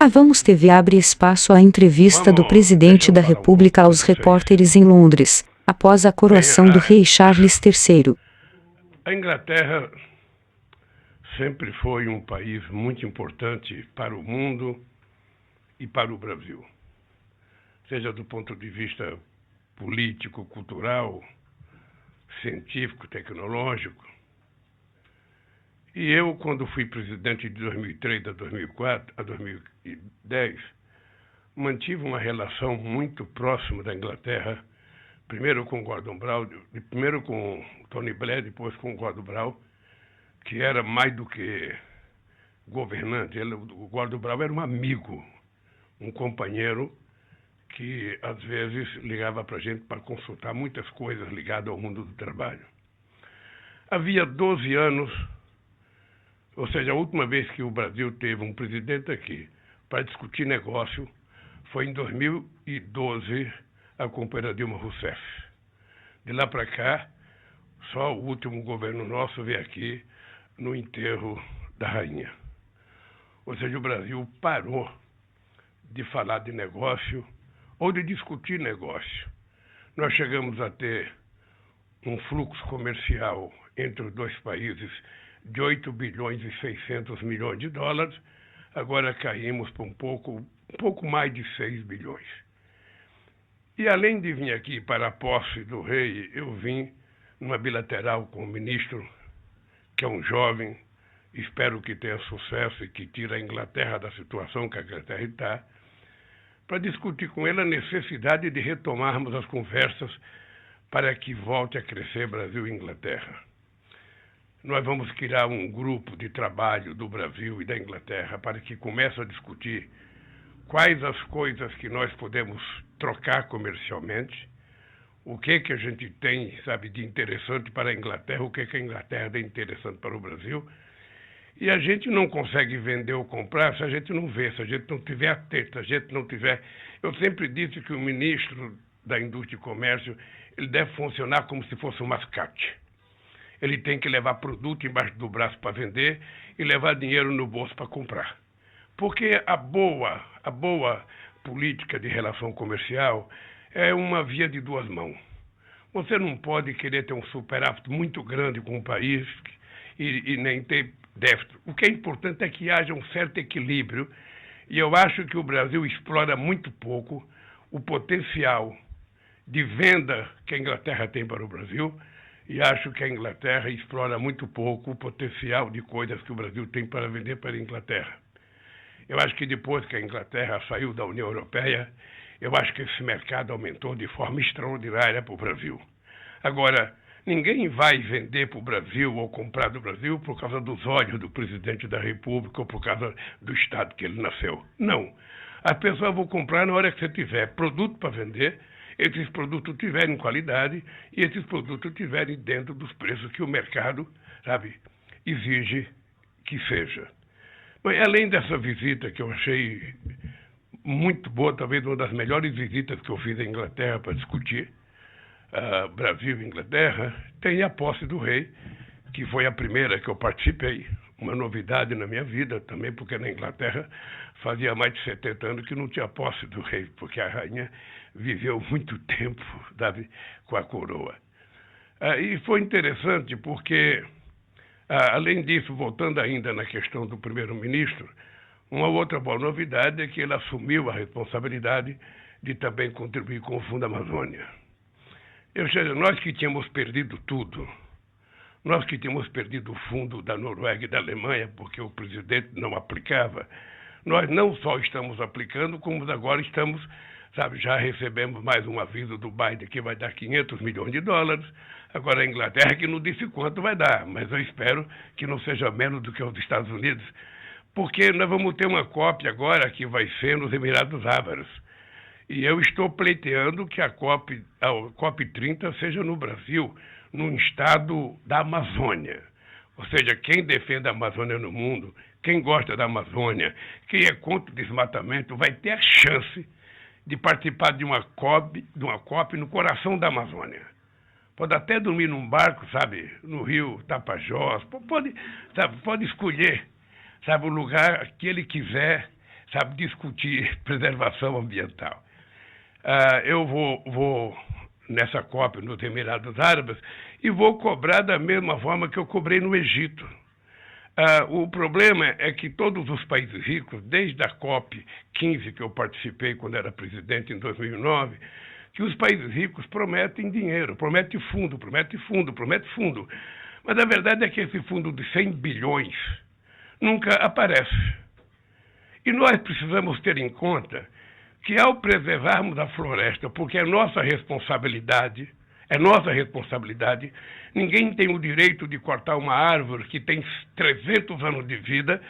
A Vamos TV abre espaço à entrevista do presidente da República aos repórteres em Londres, após a coroação do rei Charles III. A Inglaterra sempre foi um país muito importante para o mundo e para o Brasil, seja do ponto de vista político, cultural, científico, tecnológico. E eu, quando fui presidente de 2003 a 2004, a 2010, mantive uma relação muito próxima da Inglaterra, primeiro com Gordon Brown, primeiro com Tony Blair, depois com Gordon Brown, que era mais do que governante. O Gordon Brown era um amigo, um companheiro que às vezes ligava para a gente para consultar muitas coisas ligadas ao mundo do trabalho. Havia 12 anos, ou seja, a última vez que o Brasil teve um presidente aqui para discutir negócio foi em 2012, a companheira Dilma Rousseff. De lá para cá, só o último governo nosso veio aqui no enterro da rainha. Ou seja, o Brasil parou de falar de negócio ou de discutir negócio. Nós chegamos a ter um fluxo comercial entre os dois países de 8 bilhões e 600 milhões de dólares, agora caímos para um pouco mais de 6 bilhões. E além de vir aqui para a posse do rei, eu vim numa bilateral com o ministro, que é um jovem, espero que tenha sucesso e que tire a Inglaterra da situação que a Inglaterra está, para discutir com ele a necessidade de retomarmos as conversas para que volte a crescer Brasil e Inglaterra. Nós vamos criar um grupo de trabalho do Brasil e da Inglaterra para que comece a discutir quais as coisas que nós podemos trocar comercialmente, o que a gente tem, sabe, de interessante para a Inglaterra, o que a Inglaterra tem de interessante para o Brasil. E a gente não consegue vender ou comprar se a gente não vê, se a gente não tiver atento, se a gente não tiver... Eu sempre disse que o ministro da Indústria e Comércio, ele deve funcionar como se fosse um mascate. Ele tem que levar produto embaixo do braço para vender e levar dinheiro no bolso para comprar. Porque a boa política de relação comercial é uma via de duas mãos. Você não pode querer ter um superávit muito grande com um país e nem ter déficit. O que é importante é que haja um certo equilíbrio, e eu acho que o Brasil explora muito pouco o potencial de venda que a Inglaterra tem para o Brasil, e acho que a Inglaterra explora muito pouco o potencial de coisas que o Brasil tem para vender para a Inglaterra. Eu acho que depois que a Inglaterra saiu da União Europeia, eu acho que esse mercado aumentou de forma extraordinária para o Brasil. Agora, ninguém vai vender para o Brasil ou comprar do Brasil por causa dos olhos do presidente da República ou por causa do estado que ele nasceu. Não. As pessoas vão comprar na hora que você tiver produto para vender, esses produtos tiverem qualidade e esses produtos tiverem dentro dos preços que o mercado, sabe, exige que seja. Mas além dessa visita que eu achei muito boa, talvez uma das melhores visitas que eu fiz à Inglaterra para discutir Brasil e Inglaterra, tem a posse do rei, que foi a primeira que eu participei, uma novidade na minha vida também, porque na Inglaterra fazia mais de 70 anos que não tinha posse do rei, porque a rainha viveu muito tempo, sabe, com a coroa. E foi interessante porque, além disso, voltando ainda na questão do primeiro-ministro, uma outra boa novidade é que ele assumiu a responsabilidade de também contribuir com o Fundo Amazônia. Ou seja, nós que tínhamos perdido tudo, nós que tínhamos perdido o fundo da Noruega e da Alemanha, porque o presidente não aplicava, nós não só estamos aplicando, como agora estamos, sabe, já recebemos mais um aviso do Biden que vai dar 500 milhões de dólares, agora a Inglaterra que não disse quanto vai dar, mas eu espero que não seja menos do que os Estados Unidos, porque nós vamos ter uma COP agora que vai ser nos Emirados Árabes. E eu estou pleiteando que a COP 30 seja no Brasil, num estado da Amazônia. Ou seja, quem defende a Amazônia no mundo, quem gosta da Amazônia, quem é contra o desmatamento, vai ter a chance de participar de uma COP no coração da Amazônia. Pode até dormir num barco, sabe, no rio Tapajós, pode escolher, sabe, o lugar que ele quiser, sabe, discutir preservação ambiental. Eu vou nessa COP nos Emirados Árabes e vou cobrar da mesma forma que eu cobrei no Egito. O problema é que todos os países ricos, desde a COP 15 que eu participei quando era presidente em 2009, que os países ricos prometem dinheiro, prometem fundo. Mas a verdade é que esse fundo de 100 bilhões nunca aparece. E nós precisamos ter em conta que ao preservarmos a floresta, porque é nossa responsabilidade, ninguém tem o direito de cortar uma árvore que tem 300 anos de vida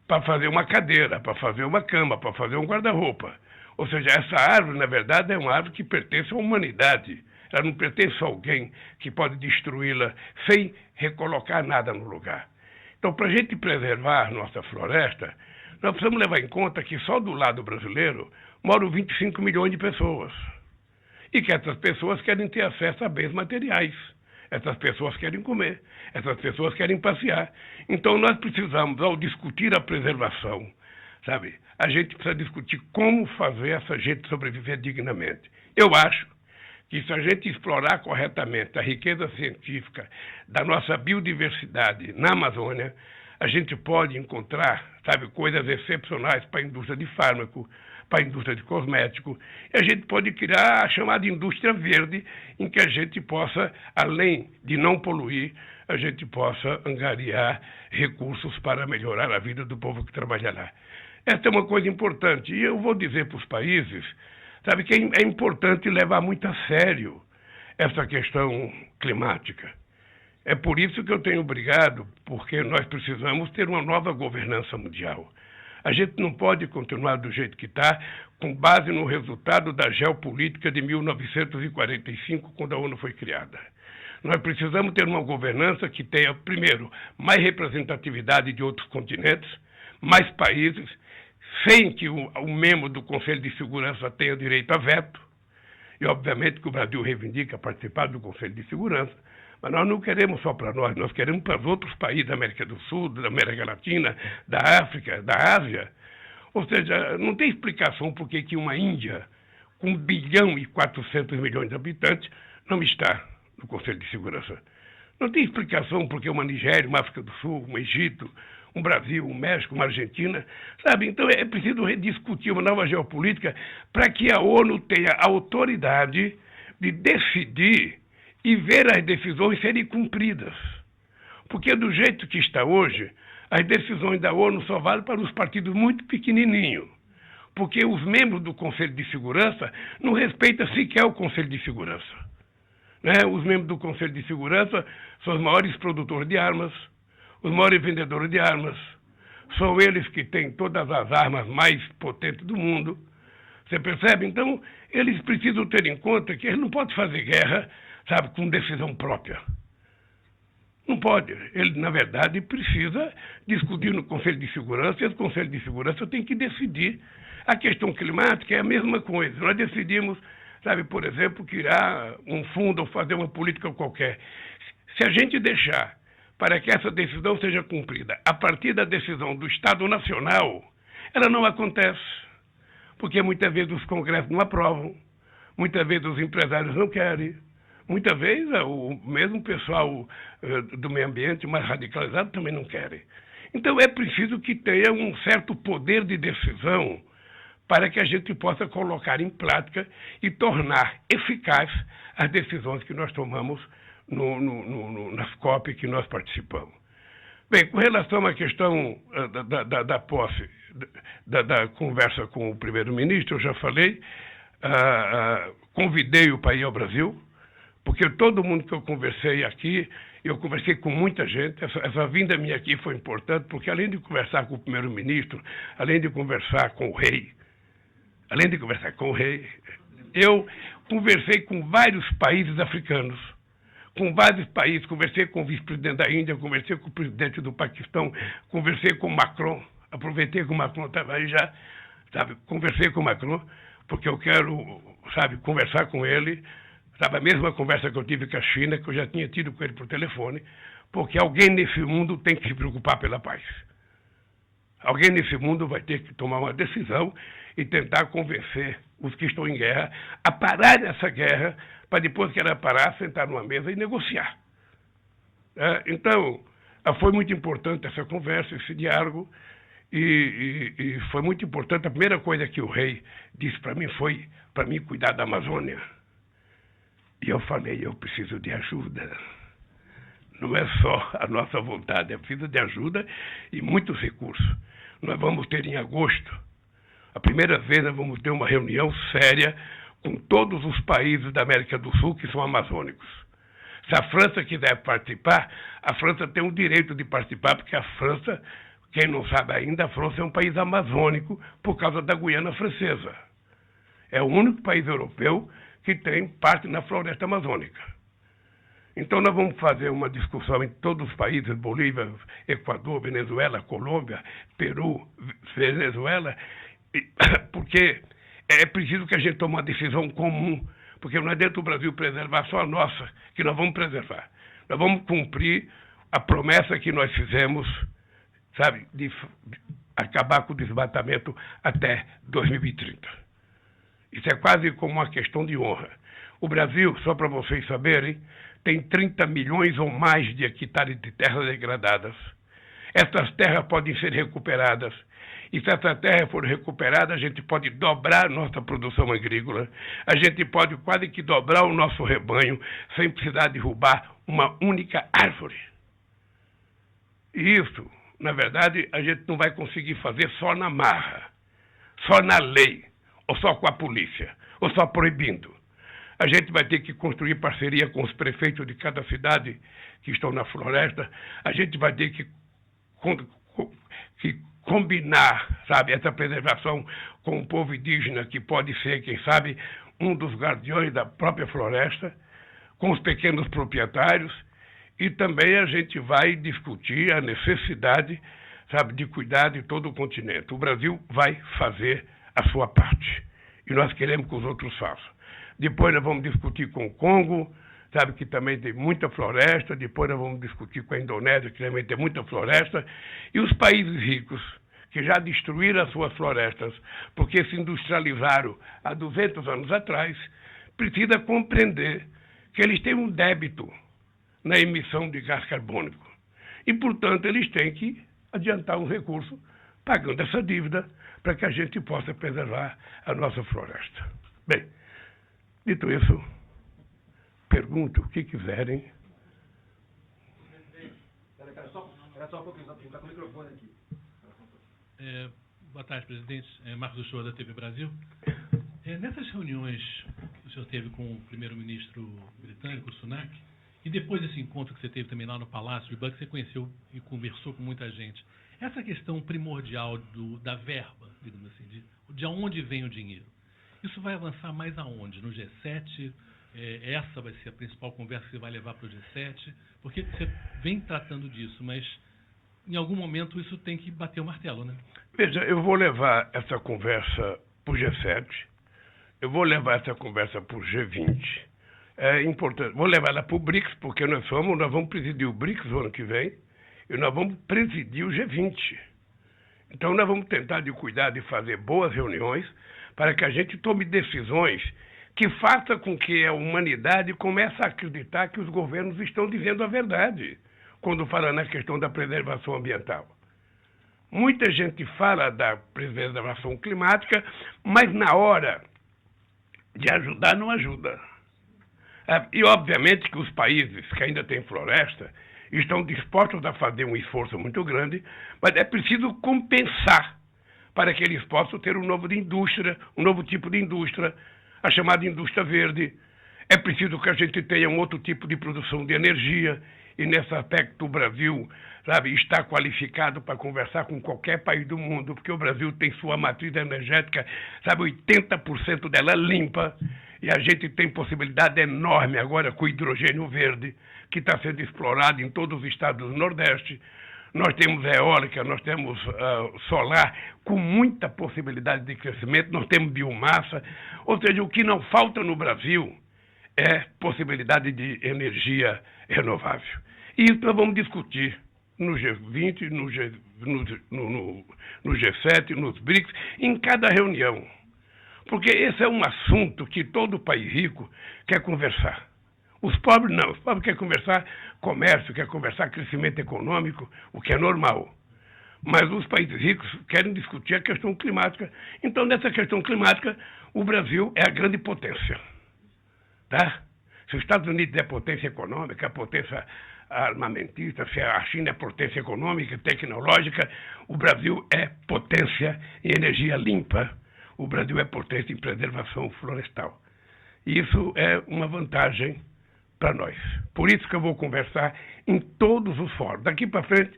para fazer uma cadeira, para fazer uma cama, para fazer um guarda-roupa. Ou seja, essa árvore, na verdade, é uma árvore que pertence à humanidade. Ela não pertence a alguém que pode destruí-la sem recolocar nada no lugar. Então, para a gente preservar nossa floresta, nós precisamos levar em conta que só do lado brasileiro moram 25 milhões de pessoas. E que essas pessoas querem ter acesso a bens materiais. Essas pessoas querem comer. Essas pessoas querem passear. Então, nós precisamos, ao discutir a preservação, sabe, a gente precisa discutir como fazer essa gente sobreviver dignamente. Eu acho que se a gente explorar corretamente a riqueza científica da nossa biodiversidade na Amazônia, a gente pode encontrar, sabe, coisas excepcionais para a indústria de fármaco, para a indústria de cosmético, e a gente pode criar a chamada indústria verde, em que a gente possa, além de não poluir, a gente possa angariar recursos para melhorar a vida do povo que trabalha lá. Essa é uma coisa importante, e eu vou dizer para os países, sabe, que é importante levar muito a sério essa questão climática. É por isso que eu tenho brigado, porque nós precisamos ter uma nova governança mundial. A gente não pode continuar do jeito que está, com base no resultado da geopolítica de 1945, quando a ONU foi criada. Nós precisamos ter uma governança que tenha, primeiro, mais representatividade de outros continentes, mais países, sem que o membro do Conselho de Segurança tenha direito a veto. E, obviamente, que o Brasil reivindica participar do Conselho de Segurança, mas nós não queremos só para nós queremos para os outros países da América do Sul, da América Latina, da África, da Ásia. Ou seja, não tem explicação por que uma Índia, com 1 bilhão e 400 milhões de habitantes, não está no Conselho de Segurança. Não tem explicação por que uma Nigéria, uma África do Sul, um Egito, um Brasil, um México, uma Argentina, sabe? Então é preciso rediscutir uma nova geopolítica para que a ONU tenha a autoridade de decidir e ver as decisões serem cumpridas. Porque do jeito que está hoje, as decisões da ONU só valem para os partidos muito pequenininhos. Porque os membros do Conselho de Segurança não respeitam sequer o Conselho de Segurança. Os membros do Conselho de Segurança são os maiores produtores de armas, os maiores vendedores de armas, são eles que têm todas as armas mais potentes do mundo. Você percebe? Então, eles precisam ter em conta que eles não podem fazer guerra, sabe, com decisão própria. Não pode. Ele, na verdade, precisa discutir no Conselho de Segurança, e o Conselho de Segurança tem que decidir. A questão climática é a mesma coisa. Nós decidimos, sabe, por exemplo, criar um fundo ou fazer uma política qualquer. Se a gente deixar para que essa decisão seja cumprida a partir da decisão do Estado Nacional, ela não acontece. Porque muitas vezes os congressos não aprovam, muitas vezes os empresários não querem, muitas vezes o mesmo pessoal do meio ambiente mais radicalizado também não querem. Então é preciso que tenha um certo poder de decisão para que a gente possa colocar em prática e tornar eficaz as decisões que nós tomamos nas COP que nós participamos. Bem, com relação à questão da posse, da conversa com o primeiro-ministro, eu já falei, convidei-o para ir ao Brasil, porque todo mundo que eu conversei aqui, eu conversei com muita gente, essa vinda minha aqui foi importante, porque além de conversar com o primeiro-ministro, além de conversar com o rei, eu conversei com vários países africanos, conversei com o vice-presidente da Índia, conversei com o presidente do Paquistão, conversei com o Macron, aproveitei que o Macron estava aí já, sabe, conversei com o Macron, porque eu quero, sabe, conversar com ele, sabe, a mesma conversa que eu tive com a China, que eu já tinha tido com ele por telefone, porque alguém nesse mundo tem que se preocupar pela paz. Alguém nesse mundo vai ter que tomar uma decisão e tentar convencer os que estão em guerra a parar essa guerra, para depois que ela parar, sentar numa mesa e negociar. Então, foi muito importante essa conversa, esse diálogo, e foi muito importante. A primeira coisa que o rei disse para mim foi para mim cuidar da Amazônia. E eu falei, eu preciso de ajuda. Não é só a nossa vontade, é preciso de ajuda e muitos recursos. Nós vamos ter em agosto, a primeira vez nós vamos ter uma reunião séria com todos os países da América do Sul que são amazônicos. Se a França quiser participar, a França tem o direito de participar, porque a França, quem não sabe ainda, a França é um país amazônico por causa da Guiana Francesa. É o único país europeu que tem parte na floresta amazônica. Então nós vamos fazer uma discussão em todos os países, Bolívia, Equador, Venezuela, Colômbia, Peru, Venezuela, porque é preciso que a gente tome uma decisão comum, porque não é dentro do Brasil preservar só a nossa, que nós vamos preservar. Nós vamos cumprir a promessa que nós fizemos, sabe, de acabar com o desmatamento até 2030. Isso é quase como uma questão de honra. O Brasil, só para vocês saberem, tem 30 milhões ou mais de hectares de terras degradadas. Essas terras podem ser recuperadas. E se essa terra for recuperada, a gente pode dobrar nossa produção agrícola. A gente pode quase que dobrar o nosso rebanho sem precisar derrubar uma única árvore. E isso, na verdade, a gente não vai conseguir fazer só na marra, só na lei, ou só com a polícia, ou só proibindo. A gente vai ter que construir parceria com os prefeitos de cada cidade que estão na floresta. A gente vai ter que combinar, sabe, essa preservação com o povo indígena, que pode ser, quem sabe, um dos guardiões da própria floresta, com os pequenos proprietários, e também a gente vai discutir a necessidade, sabe, de cuidar de todo o continente. O Brasil vai fazer a sua parte, e nós queremos que os outros façam. Depois nós vamos discutir com o Congo, sabe, que também tem muita floresta. Depois nós vamos discutir com a Indonésia, que também tem muita floresta. E os países ricos, que já destruíram as suas florestas, porque se industrializaram há 200 anos atrás, precisa compreender que eles têm um débito na emissão de gás carbônico. E, portanto, eles têm que adiantar um recurso pagando essa dívida para que a gente possa preservar a nossa floresta. Bem, dito isso, pergunte o que quiserem. Era só um pouquinho, está com o microfone aqui. Boa tarde, presidente. Marcos Uchoa, da TV Brasil. Nessas reuniões que o senhor teve com o primeiro-ministro britânico, Sunak, e depois desse encontro que você teve também lá no Palácio de Buckingham, você conheceu e conversou com muita gente. Essa questão primordial da verba, digamos assim, de onde vem o dinheiro, isso vai avançar mais aonde? No G7? Essa vai ser a principal conversa que você vai levar para o G7? Porque você vem tratando disso, mas em algum momento isso tem que bater o martelo, né? Veja, eu vou levar essa conversa para o G7, eu vou levar essa conversa para o G20. É importante, vou levar ela para o BRICS, porque nós vamos presidir o BRICS no ano que vem, e nós vamos presidir o G20. Então nós vamos tentar de cuidar de fazer boas reuniões, para que a gente tome decisões que façam com que a humanidade comece a acreditar que os governos estão dizendo a verdade quando fala na questão da preservação ambiental. Muita gente fala da preservação climática, mas na hora de ajudar não ajuda. E obviamente que os países que ainda têm floresta estão dispostos a fazer um esforço muito grande, mas é preciso compensar para que eles possam ter um novo tipo de indústria, a chamada indústria verde. É preciso que a gente tenha um outro tipo de produção de energia, e nesse aspecto o Brasil, sabe, está qualificado para conversar com qualquer país do mundo, porque o Brasil tem sua matriz energética, sabe, 80% dela limpa, e a gente tem possibilidade enorme agora com o hidrogênio verde, que está sendo explorado em todos os estados do Nordeste. Nós temos eólica, nós temos solar, com muita possibilidade de crescimento, nós temos biomassa. Ou seja, o que não falta no Brasil é possibilidade de energia renovável. E isso nós vamos discutir no G20, no G7, nos BRICS, em cada reunião. Porque esse é um assunto que todo país rico quer conversar. Os pobres não. Os pobres querem conversar comércio, querem conversar crescimento econômico, o que é normal. Mas os países ricos querem discutir a questão climática. Então, nessa questão climática, o Brasil é a grande potência. Tá? Se os Estados Unidos é potência econômica, potência armamentista, se a China é potência econômica, tecnológica, o Brasil é potência em energia limpa. O Brasil é potência em preservação florestal. E isso é uma vantagem para nós. Por isso que eu vou conversar em todos os fóruns. Daqui para frente,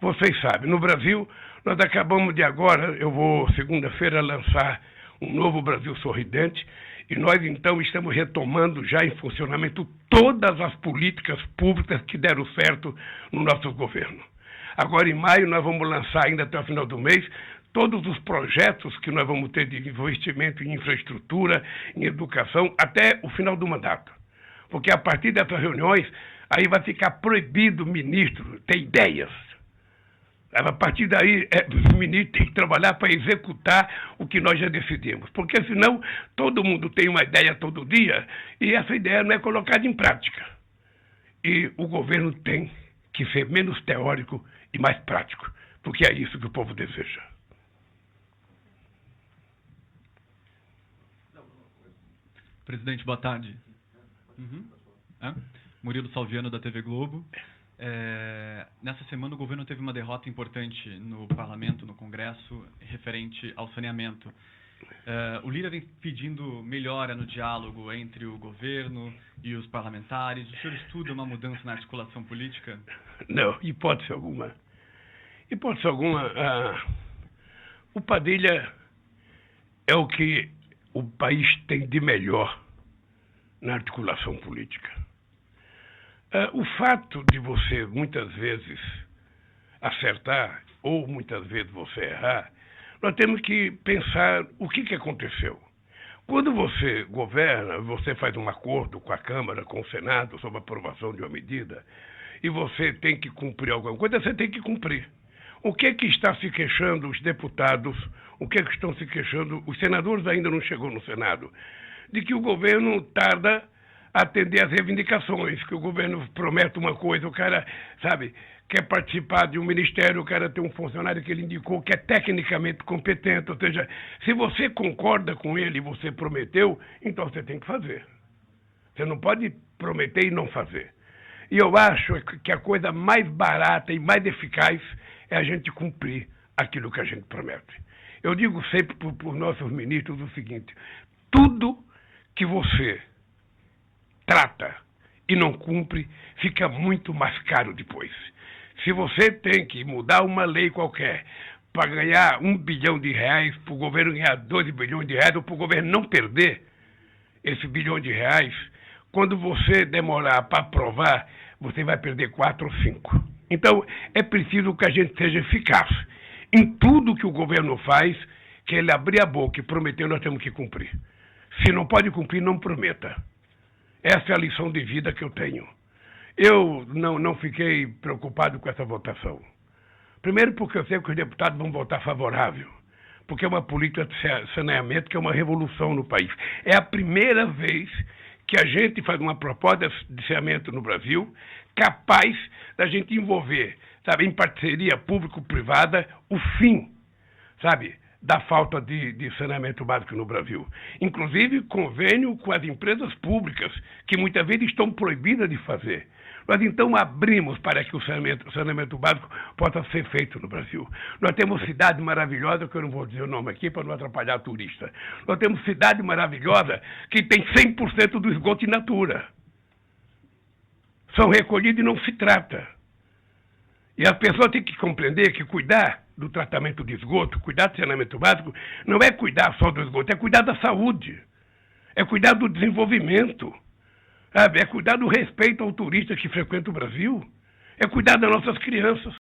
vocês sabem, no Brasil, nós acabamos de agora, eu vou segunda-feira lançar um novo Brasil Sorridente, e nós então estamos retomando já em funcionamento todas as políticas públicas que deram certo no nosso governo. Agora em maio nós vamos lançar ainda até o final do mês todos os projetos que nós vamos ter de investimento em infraestrutura, em educação, até o final do mandato. Porque a partir dessas reuniões, aí vai ficar proibido o ministro ter ideias. A partir daí, o ministro tem que trabalhar para executar o que nós já decidimos. Porque senão, todo mundo tem uma ideia todo dia e essa ideia não é colocada em prática. E o governo tem que ser menos teórico e mais prático, porque é isso que o povo deseja. Presidente, boa tarde. Murilo Salviano, da TV Globo. Nessa semana o governo teve uma derrota importante no parlamento, no Congresso, referente ao saneamento. O Lira vem pedindo melhora no diálogo entre o governo e os parlamentares. O senhor estuda uma mudança na articulação política? Não, hipótese alguma. Hipótese alguma. O Padilha é o que o país tem de melhor na articulação política. O fato de você, muitas vezes, acertar ou muitas vezes você errar, nós temos que pensar o que aconteceu. Quando você governa, você faz um acordo com a Câmara, com o Senado, sobre a aprovação de uma medida, e você tem que cumprir alguma coisa, você tem que cumprir. O que está se queixando os deputados, o que estão se queixando, os senadores ainda não chegou no Senado, de que o governo tarda a atender às reivindicações, que o governo promete uma coisa, o cara, sabe, quer participar de um ministério, o cara tem um funcionário que ele indicou que é tecnicamente competente, ou seja, se você concorda com ele e você prometeu, então você tem que fazer. Você não pode prometer e não fazer. E eu acho que a coisa mais barata e mais eficaz é a gente cumprir aquilo que a gente promete. Eu digo sempre para os nossos ministros o seguinte: tudo que você trata e não cumpre fica muito mais caro depois. Se você tem que mudar uma lei qualquer para ganhar R$1 bilhão, para o governo ganhar R$2 bilhões, ou para o governo não perder esse R$1 bilhão, quando você demorar para aprovar, você vai perder 4 ou 5. Então, é preciso que a gente seja eficaz em tudo que o governo faz, que ele abrir a boca e prometer, nós temos que cumprir. Se não pode cumprir, não prometa. Essa é a lição de vida que eu tenho. Eu não fiquei preocupado com essa votação. Primeiro porque eu sei que os deputados vão votar favorável, porque é uma política de saneamento que é uma revolução no país. É a primeira vez que a gente faz uma proposta de saneamento no Brasil capaz da gente envolver, sabe, em parceria público-privada, o fim, sabe, da falta de saneamento básico no Brasil. Inclusive, convênio com as empresas públicas, que muitas vezes estão proibidas de fazer. Nós, então, abrimos para que o saneamento básico possa ser feito no Brasil. Nós temos cidade maravilhosa, que eu não vou dizer o nome aqui para não atrapalhar o turista. Nós temos cidade maravilhosa que tem 100% do esgoto in natura. São recolhidos e não se trata. E a pessoa tem que compreender que cuidar do tratamento de esgoto, cuidar do saneamento básico, não é cuidar só do esgoto, é cuidar da saúde, é cuidar do desenvolvimento, sabe? É cuidar do respeito ao turista que frequenta o Brasil, é cuidar das nossas crianças.